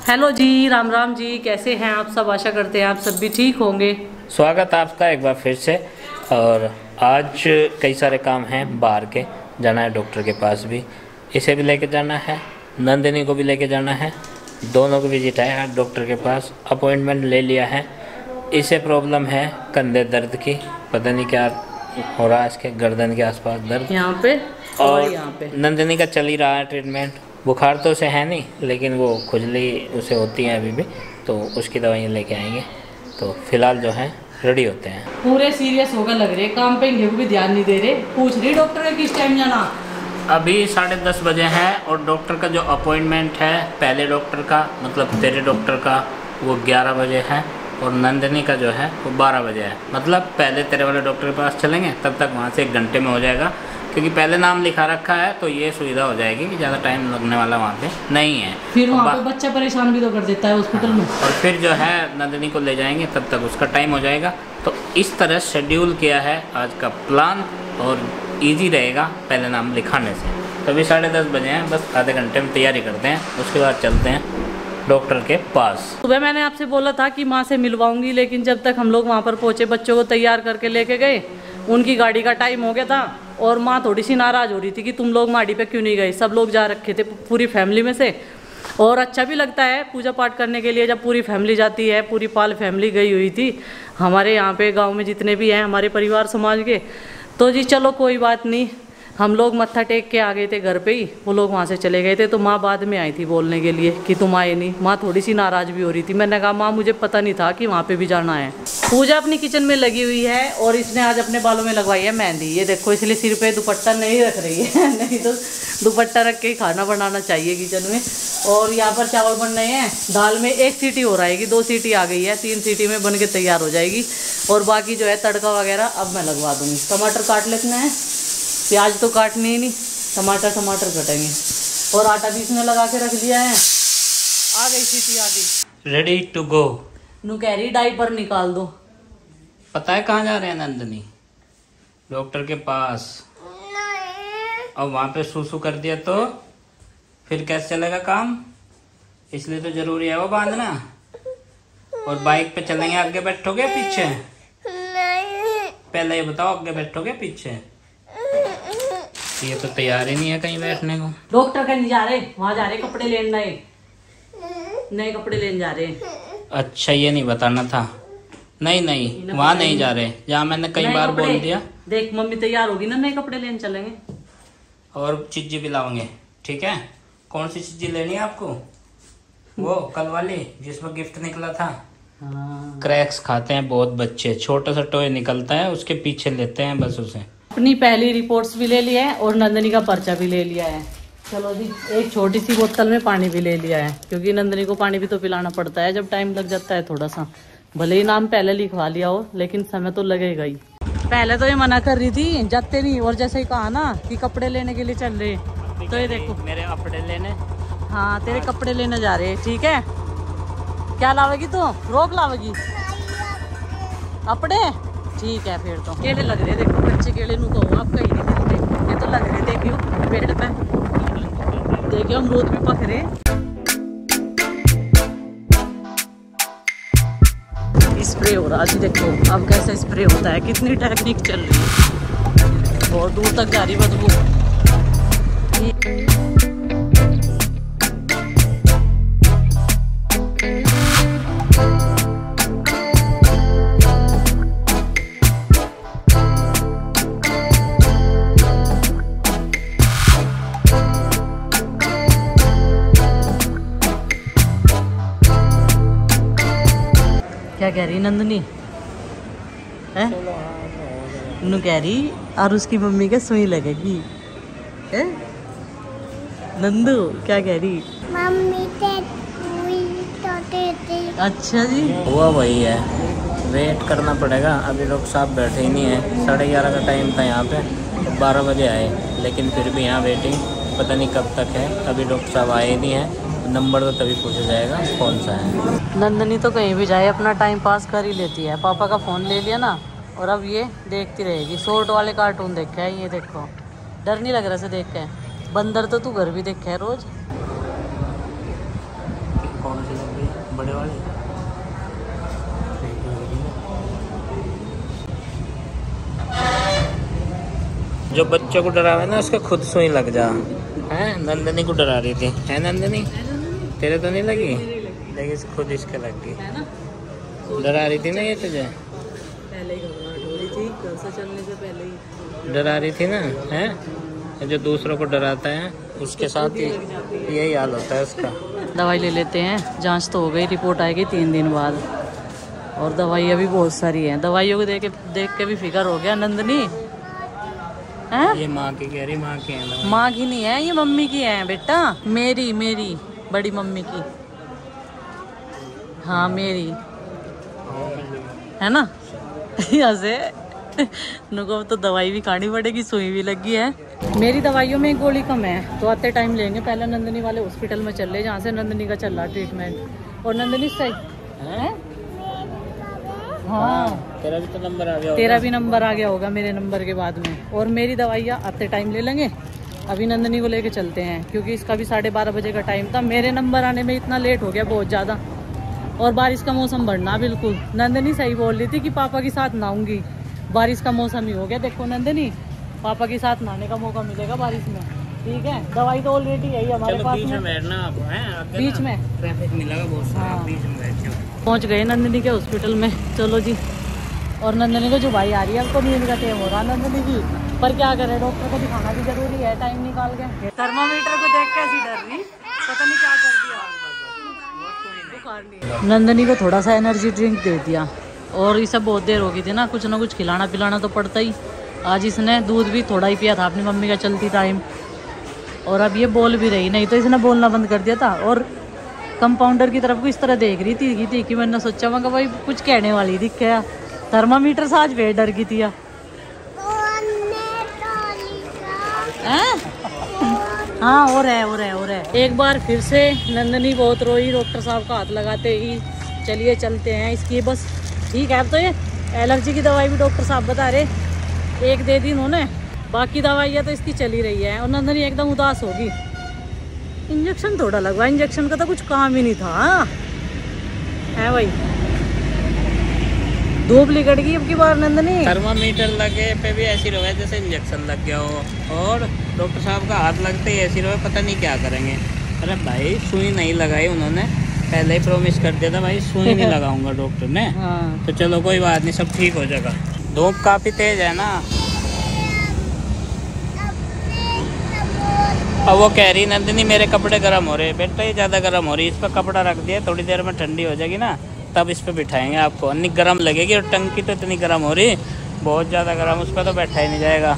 Hello जी, राम राम जी। कैसे हैं आप सब? आशा करते हैं आप सब भी ठीक होंगे। स्वागत है आपका एक बार फिर से। और आज कई सारे काम हैं, बाहर के जाना है डॉक्टर के पास भी, इसे भी लेके जाना है, नंदिनी को भी लेके जाना है। दोनों को विजिट है आज डॉक्टर के पास, अपॉइंटमेंट ले लिया है। इसे प्रॉब्लम है कंधे दर्द की, पता नहीं क्या हो रहा है, इसके गर्दन के आसपास दर्द यहाँ पे और यहाँ पे। नंदिनी का चल ही रहा है ट्रीटमेंट। बुखार तो उसे है नहीं, लेकिन वो खुजली उसे होती है अभी भी, तो उसकी दवाइयाँ लेके आएंगे। तो फिलहाल जो है रेडी होते हैं। पूरे सीरियस होकर लग रहे, काम पे इनके को भी ध्यान नहीं दे रहे। पूछ रही डॉक्टर ने किस टाइम जाना। अभी 10:30 बजे है और डॉक्टर का जो अपॉइंटमेंट है, पहले डॉक्टर का मतलब तेरे डॉक्टर का, वो 11 बजे है और नंदिनी का जो है वो 12 बजे है। मतलब पहले तेरे वाले डॉक्टर के पास चलेंगे, तब तक वहाँ से 1 घंटे में हो जाएगा, क्योंकि पहले नाम लिखा रखा है तो ये सुविधा हो जाएगी कि ज़्यादा टाइम लगने वाला वहाँ पे नहीं है। फिर वहाँ पे बच्चा परेशान भी तो कर देता है हॉस्पिटल में। और फिर जो है नंदिनी को ले जाएंगे, तब तक उसका टाइम हो जाएगा। तो इस तरह शेड्यूल किया है आज का प्लान और इजी रहेगा पहले नाम लिखाने से। तो अभी 10:30 बजे हैं, बस आधे घंटे में तैयारी करते हैं, उसके बाद चलते हैं डॉक्टर के पास। सुबह मैंने आपसे बोला था कि माँ से मिलवाऊंगी, लेकिन जब तक हम लोग वहाँ पर पहुँचे, बच्चों को तैयार करके लेके गए, उनकी गाड़ी का टाइम हो गया था और माँ थोड़ी सी नाराज़ हो रही थी कि तुम लोग माड़ी पे क्यों नहीं गए। सब लोग जा रखे थे पूरी फैमिली में से, और अच्छा भी लगता है पूजा पाठ करने के लिए जब पूरी फैमिली जाती है। पूरी पाल फैमिली गई हुई थी हमारे यहाँ पे गांव में, जितने भी हैं हमारे परिवार समाज के। तो जी चलो कोई बात नहीं, हम लोग मत्था टेक के आ गए थे घर पे ही, वो लोग वहाँ से चले गए थे। तो माँ बाद में आई थी बोलने के लिए कि तुम आए नहीं। माँ थोड़ी सी नाराज़ भी हो रही थी। मैंने कहा माँ मुझे पता नहीं था कि वहाँ पे भी जाना है। पूजा अपनी किचन में लगी हुई है और इसने आज अपने बालों में लगवाई है मेहंदी। ये देखो, इसलिए सिर पे दुपट्टा नहीं रख रही है नहीं तो दुपट्टा रख के ही खाना बनाना चाहिए किचन में। और यहाँ पर चावल बन रहे हैं। दाल में 1 सीटी हो रहेगी, 2 सीटी आ गई है, 3 सीटी में बन के तैयार हो जाएगी। और बाकी जो है तड़का वगैरह अब मैं लगवा दूँगी। टमाटर काट लेते हैं, प्याज तो काटनी ही नहीं, टमाटर कटेंगे। और आटा भी इसने लगा के रख दिया है। आ गई सीटी आधी, रेडी टू गो। नू कह रही डायपर निकाल दो। पता है कहाँ जा रहे हैं नंदिनी? डॉक्टर के पास। और वहाँ पे सूसू कर दिया तो फिर कैसे चलेगा काम? इसलिए तो जरूरी है वो बांधना। और बाइक पे चलेंगे, आगे बैठोगे पीछे? पहले ये बताओ, आगे बैठोगे पीछे? ये तो तैयार ही नहीं है कहीं बैठने को। डॉक्टर कहीं नहीं जा रहे, वहाँ जा रहे कपड़े लेने, नए कपड़े लेने जा रहे। अच्छा, ये नहीं बताना था। नहीं वहाँ नहीं जा रहे, जहाँ मैंने कई बार बोल दिया। देख मम्मी तैयार होगी ना, नए कपड़े लेने चलेंगे। और चीजें भी लाओगे, ठीक है? कौन सी चीजें लेनी है आपको? वो कल वाली जिसमें गिफ्ट निकला था। हाँ। क्रैक्स खाते हैं बहुत बच्चे, छोटा सा टॉय निकलता है, उसके पीछे लेते हैं बस उसे। अपनी पहली रिपोर्ट्स भी ले लिया है और नंदिनी का पर्चा भी ले लिया है। चलो जी, एक छोटी सी बोतल में पानी भी ले लिया है, क्योंकि नंदिनी को पानी भी तो पिलाना पड़ता है जब टाइम लग जाता है थोड़ा सा। भले ही नाम पहले लिखवा लिया हो, लेकिन समय तो लगेगा ही। पहले तो ये मना कर रही थी, जाते नहीं, और जैसे ही कहा ना कि कपड़े लेने के लिए चल रहे, तो ये देखो मेरे कपड़े लेने। हाँ, तेरे कपड़े लेने जा रहे हैं। ठीक है, क्या लावेगी तू? रोक लावेगी कपड़े? ठीक है, फिर तो केले लग रहे, देखो कच्चे केले नू तो आप कहीं नहीं मिलते, ये तो लग रहे। देखियो पेड़ पे, देखियो अमरूद भी पक रहे। स्प्रे हो रहा जी, देखो अब कैसे स्प्रे होता है, कितनी टेक्निक चल रही है, बहुत दूर तक जा रही बदबू। क्या कह रही नंदनी है? नू कह रही और उसकी मम्मी के सुई लगेगी है? नंदू क्या कह रही? मम्मी के सुई तो देती। अच्छा जी, हुआ वही है, वेट करना पड़ेगा। अभी लोग साहब बैठे ही नहीं है। 11:30 का टाइम था यहाँ पे, 12 बजे आए, लेकिन फिर भी यहाँ वेटिंग पता नहीं कब तक है। अभी डॉक्टर साहब आए नहीं हैं। नंबर तो तभी पूछा जाएगा कौन सा है। नंदनी तो कहीं भी जाए अपना टाइम पास कर ही लेती है। पापा का फ़ोन ले लिया ना, और अब ये देखती रहेगी। शॉर्ट वाले कार्टून देखा है ये, देखो डर नहीं लग रहा से देख के। बंदर तो तू घर भी देखा है रोज। कौन सी बड़े वाले जो बच्चों को डरावे ना उसका खुद सुई लग जा है। नंदनी को डरा रही थी, है नंदनी? तेरे तो नहीं लगी, लेकिन खुद इसके लग गई। डरा रही थी ना ये तुझे, पहले ही घबराहट हो रही थी, घर से चलने से पहले ही डरा रही थी ना, है? जो दूसरों को डराता है उसके साथ ही यही हाल होता है उसका। दवाई ले लेते हैं, जांच तो हो गई, रिपोर्ट आएगी 3 दिन बाद। और दवाई अभी बहुत सारी है, दवाइयों को देख के भी फिक्र हो गया। नंदनी है, ये माँ की कह रही, माँ की है। माँ की नहीं है, ये मम्मी की है बेटा, मेरी बड़ी मम्मी की। हाँ मेरी है ना। ऐसे नुको तो दवाई भी खानी पड़ेगी, सुई भी लगी है। मेरी दवाइयों में एक गोली कम है तो आते टाइम लेंगे। पहले नंदनी वाले हॉस्पिटल में चल रहे जहाँ से नंदनी का चल रहा ट्रीटमेंट। और नंदनी सही है। हाँ तेरा भी तो नंबर आ गया, तेरा भी नंबर आ गया होगा मेरे नंबर के बाद में। और मेरी दवाइयाँ आते टाइम ले लेंगे। अभी नंदनी को लेके चलते हैं क्योंकि इसका भी 12:30 बजे का टाइम था। मेरे नंबर आने में इतना लेट हो गया बहुत ज़्यादा। और बारिश का मौसम बढ़ना बिल्कुल। नंदनी सही बोल रही थी कि पापा के साथ नहाऊंगी, बारिश का मौसम ही हो गया। देखो नंदनी, पापा के साथ नहाने का मौका मिलेगा बारिश में, ठीक है। दवाई तो ऑलरेडी है हमारे पास में। बैठना आप है बीच में ट्रैफिक मिलेगा बहुत सारा, बीच में बैठो। पहुंच गए नंदनी के हॉस्पिटल में, चलो जी। और नंदनी को जो भाई आ रही है आपको नींद का टाइम हो रहा नंदनी की, पर क्या करे, डॉक्टर को दिखाना भी जरूरी है टाइम निकाल के। थर्मामीटर को देख के ऐसी डर रही, पता नहीं क्या कर दिया। नंदनी को थोड़ा सा एनर्जी ड्रिंक दे दिया और ये सब बहुत देर हो गई थी ना, कुछ खिलाना पिलाना तो पड़ता ही। आज इसने दूध भी थोड़ा ही पिया था अपनी मम्मी का चलती टाइम। और अब ये बोल भी रही, नहीं तो इसने बोलना बंद कर दिया था। और कंपाउंडर की तरफ को इस तरह देख रही थी कि मैंने सोचा मैं भाई कुछ कहने वाली दिख गया। थर्मामीटर से आज बेड डर गई थी। हाँ और है। एक बार फिर से नंदनी बहुत रोई, डॉक्टर साहब का हाथ लगाते ही चलिए चलते हैं इसकी बस। ठीक है, अब तो ये एलर्जी की दवाई भी डॉक्टर साहब बता रहे 1 दे दी उन्होंने, बाकी दवाइयाँ तो इसकी चली रही है। और नंदनी एकदम उदास होगी। इंजेक्शन थोड़ा लगवा, इंजेक्शन का तो कुछ काम ही नहीं था। है भाई, धूप लिकट गई अब की बार नंदनी। थर्मामीटर लगे पे भी ऐसी रहे जैसे इंजेक्शन लग गया हो, और डॉक्टर साहब का हाथ लगते ही ऐसी रहे, पता नहीं क्या करेंगे। अरे भाई सुई नहीं लगाई उन्होंने, पहले ही प्रॉमिस कर दिया था भाई सुई नहीं लगाऊंगा डॉक्टर ने। हाँ। तो चलो कोई बात नहीं, सब ठीक हो जाएगा। धूप काफी तेज है ना। अब वो कह रही नंदिनी मेरे कपड़े गर्म हो रहे। बेटा ये ज़्यादा गर्म हो रही, इस पर कपड़ा रख दिया, थोड़ी देर में ठंडी हो जाएगी ना तब इस पर बिठाएंगे आपको। नहीं गर्म लगेगी, और टंकी तो इतनी गर्म हो रही, बहुत ज़्यादा गर्म, उस पर तो बैठा ही नहीं जाएगा।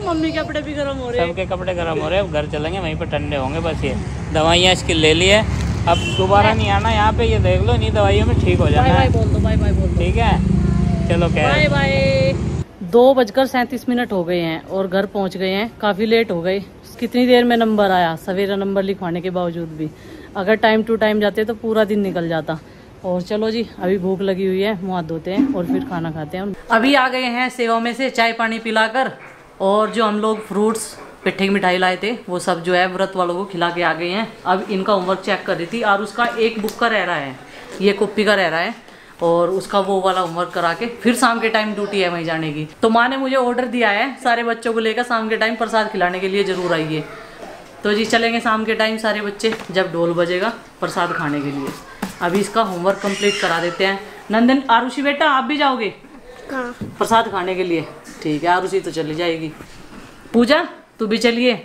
मम्मी के कपड़े भी गर्म हो रहे हैं, सबके कपड़े गर्म हो रहे हैं। अब घर चलेंगे वहीं पर ठंडे होंगे। बस ये दवाइयाँ इसकी ले ली है, अब दोबारा नहीं आना यहाँ पे। ये देख लो, इन्हीं दवाइयों में ठीक हो जाना है। बाय बोल दो, बाय बोल दो। ठीक है, चलो क्या, बाय बाय। 2:37 हो गए हैं और घर पहुँच गए हैं। काफ़ी लेट हो गए। कितनी देर में नंबर आया, सवेरा नंबर लिखवाने के बावजूद भी। अगर टाइम टू टाइम जाते तो पूरा दिन निकल जाता। और चलो जी, अभी भूख लगी हुई है, मुँह हाथ धोते हैं और फिर खाना खाते हैं। अभी आ गए हैं सेवा में से चाय पानी पिलाकर, और जो हम लोग फ्रूट्स पिट्ठे की मिठाई लाए थे वो सब जो है व्रत वालों को खिला के आ गए हैं। अब इनका होमवर्क चेक कर रही थी, और उसका एक बुक का रह रहा है, ये कॉपी का रह रहा है, और उसका वो वाला होमवर्क करा के फिर शाम के टाइम ड्यूटी है वहीं जाने की। तो माँ ने मुझे ऑर्डर दिया है सारे बच्चों को लेकर शाम के टाइम प्रसाद खिलाने के लिए ज़रूर आइए। तो जी चलेंगे शाम के टाइम सारे बच्चे, जब ढोल बजेगा प्रसाद खाने के लिए। अभी इसका होमवर्क कंप्लीट करा देते हैं। नंदन, आरुषि बेटा आप भी जाओगे प्रसाद खाने के लिए? ठीक है, आरुषि तो चली जाएगी। पूजा तू भी चलिए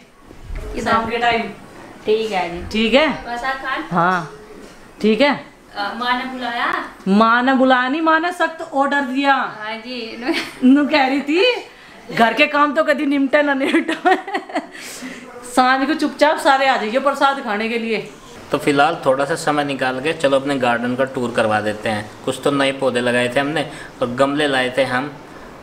शाम के टाइम। ठीक है जी। ठीक है, प्रसाद खान। हाँ ठीक है। माँ ने बुलाया? माँ ने बुलाया नहीं, माँ ने सख्त ऑर्डर दिया। हाँ जी। नू कह रही थी घर के काम तो कभी निपटे ना निपटे, सांझ को चुपचाप सारे आ जाइए प्रसाद खाने के लिए। तो फिलहाल थोड़ा सा समय निकाल के चलो अपने गार्डन का टूर करवा देते हैं। कुछ तो नए पौधे लगाए थे हमने, और गमले लाए थे हम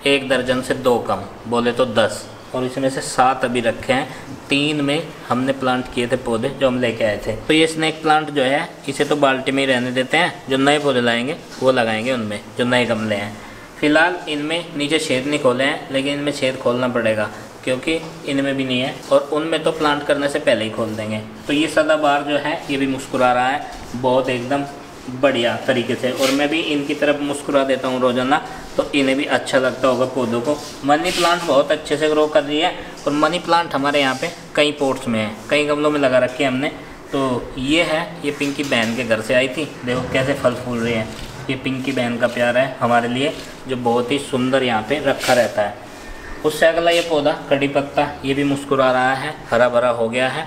1 दर्जन से 2 कम, बोले तो 10, और इसमें से 7 अभी रखे हैं। 3 में हमने प्लांट किए थे पौधे जो हम लेके आए थे। तो ये स्नेक प्लांट जो है इसे तो बाल्टी में ही रहने देते हैं, जो नए पौधे लाएंगे वो लगाएंगे उनमें, जो नए गमले हैं। फिलहाल इनमें नीचे छेद नहीं खोले हैं, लेकिन इनमें छेद खोलना पड़ेगा क्योंकि इनमें भी नहीं है, और उनमें तो प्लांट करने से पहले ही खोल देंगे। तो ये सदाबहार जो है ये भी मुस्कुरा रहा है, बहुत एकदम बढ़िया तरीके से। और मैं भी इनकी तरफ मुस्कुरा देता हूँ रोज़ाना, तो इन्हें भी अच्छा लगता होगा पौधों को। मनी प्लांट बहुत अच्छे से ग्रो कर रही है। और मनी प्लांट हमारे यहाँ पे कई पोट्स में है, कई गमलों में लगा रखे हैं हमने। तो ये है, ये पिंकी बहन के घर से आई थी, देखो कैसे फल फूल रहे हैं। ये पिंकी बहन का प्यार है हमारे लिए, जो बहुत ही सुंदर यहाँ पे रखा रहता है। उससे अगला ये पौधा कड़ी पत्ता, ये भी मुस्कुरा रहा है, हरा भरा हो गया है।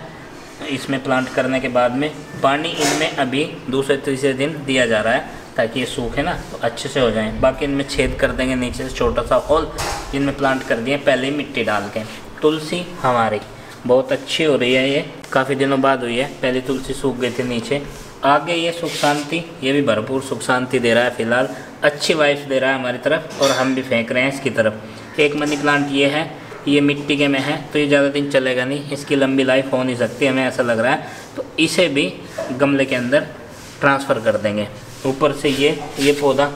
इसमें प्लांट करने के बाद में पानी इनमें अभी दूसरे तीसरे दिन दिया जा रहा है, ताकि ये सूखे ना तो अच्छे से हो जाएं। बाकी इनमें छेद कर देंगे नीचे से छोटा सा होल, जिनमें प्लांट कर दिए पहले ही मिट्टी डाल के। तुलसी हमारी बहुत अच्छी हो रही है, ये काफ़ी दिनों बाद हुई है, पहले तुलसी सूख गई थी नीचे। आगे ये सुख शांति, ये भी भरपूर सुख शांति दे रहा है, फिलहाल अच्छी वाइब्स दे रहा है हमारी तरफ, और हम भी फेंक रहे हैं इसकी तरफ। एक मनी प्लांट ये है, ये मिट्टी के में है तो ये ज़्यादा दिन चलेगा नहीं, इसकी लंबी लाइफ हो नहीं सकती, हमें ऐसा लग रहा है। तो इसे भी गमले के अंदर ट्रांसफ़र कर देंगे। ऊपर से ये पौधा,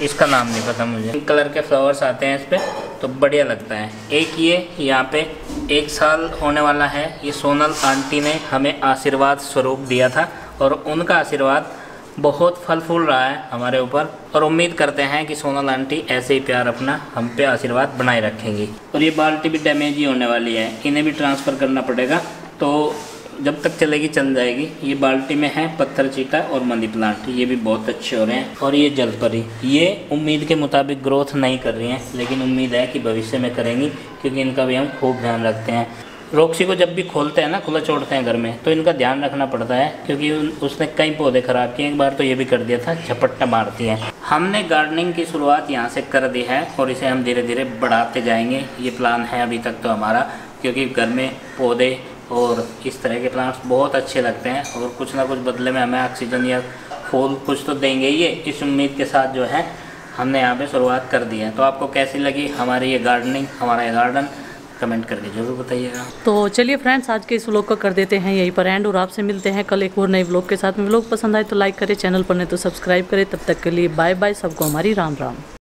इसका नाम नहीं पता मुझे, पिंक कलर के फ्लावर्स आते हैं इस पर, तो बढ़िया लगता है। एक ये यहाँ पे 1 साल होने वाला है, ये सोनल आंटी ने हमें आशीर्वाद स्वरूप दिया था, और उनका आशीर्वाद बहुत फल फूल रहा है हमारे ऊपर। और उम्मीद करते हैं कि सोनल आंटी ऐसे ही प्यार अपना हम पे आशीर्वाद बनाए रखेंगी। और ये बाल्टी भी डैमेज ही होने वाली है, इन्हें भी ट्रांसफ़र करना पड़ेगा, तो जब तक चलेगी चल जाएगी। ये बाल्टी में है पत्थर चीटा और मनी प्लांट, ये भी बहुत अच्छे हो रहे हैं। और ये जलपरी, ये उम्मीद के मुताबिक ग्रोथ नहीं कर रही हैं, लेकिन उम्मीद है कि भविष्य में करेंगी, क्योंकि इनका भी हम खूब ध्यान रखते हैं। रॉक्सी को जब भी खोलते हैं ना, खुला छोड़ते हैं घर में, तो इनका ध्यान रखना पड़ता है, क्योंकि उसने कई पौधे ख़राब किए। एक बार तो ये भी कर दिया था, झपट्टा मारती है। हमने गार्डनिंग की शुरुआत यहाँ से कर दी है, और इसे हम धीरे धीरे बढ़ाते जाएंगे, ये प्लान है अभी तक तो हमारा, क्योंकि घर में पौधे और इस तरह के प्लांट्स बहुत अच्छे लगते हैं, और कुछ ना कुछ बदले में हमें ऑक्सीजन या फूल कुछ तो देंगे ये, इस उम्मीद के साथ जो है हमने यहाँ पे शुरुआत कर दी है। तो आपको कैसी लगी हमारी ये गार्डनिंग, हमारा ये गार्डन, कमेंट करके जरूर बताइएगा। तो चलिए फ्रेंड्स, आज के इस व्लॉग को कर देते हैं यहीं पर एंड, और आपसे मिलते हैं कल एक और नए व्लॉग के साथ में। व्लॉग पसंद आए तो लाइक करें, चैनल पर नहीं तो सब्सक्राइब करें। तब तक के लिए बाय बाय, सबको हमारी राम राम।